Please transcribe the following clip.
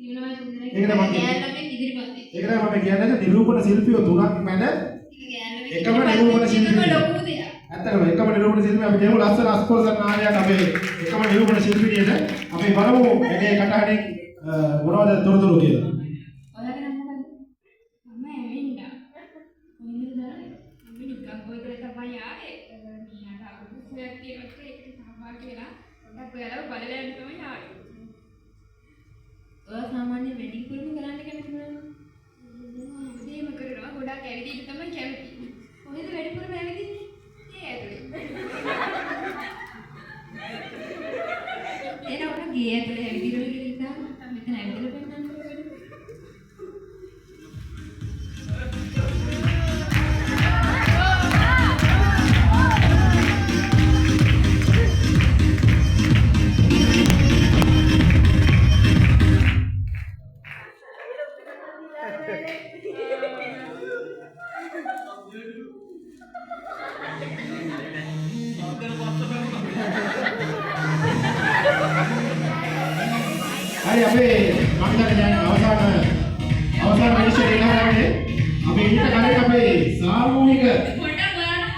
ඒකට මම කියන්නේ නිරූපණ ශිල්පියෝ තුනක් මැද එකම නිරූපණ ශිල්පියෙක්. ඇත්තටම එකම නිරූපණ ශිල්පියෙක් අපි කියමු ලස්සන අස්පොල්සන් නාලයක් අපේ එකම නිරූපණ ශිල්පිනියට අපි බලමු මේ කටහඬෙන් මොනවද තොරතුරු කියලා. ඔයාගේ නම මොකක්ද? මම ඇවිල්ලා. කොහෙන්ද දාන්නේ? මම නිකන් කොයිද තමයි ආවේ. මීයාට අවුරුද්දක් තියෙනකොට ඒකට සහභාගී වෙලා පොඩ්ඩක් ඔයාලව බලලා යන්න තමයි ආවේ. ඔයා සාමාන්‍ය වෙඩින් කුරුම කරන්න කැමති නේද? එහෙම කරනවා ගොඩක් ඇවිදින්න තමයි කැමති. කොහෙද වෙඩින් කුරුම ඇවිදින්නේ? ඒ ඇතුලේ. එන ඔන්න ගේ ඇතුලේ ඇවිදින්න කියලා ඉතින් මෙතන ඇවිදලා පෙන්නන්න. හරි අපේ මම දැන් අවසාන විශ්ව දිනාරාමයේ අපි ඊට කලින් අපේ සාමූහික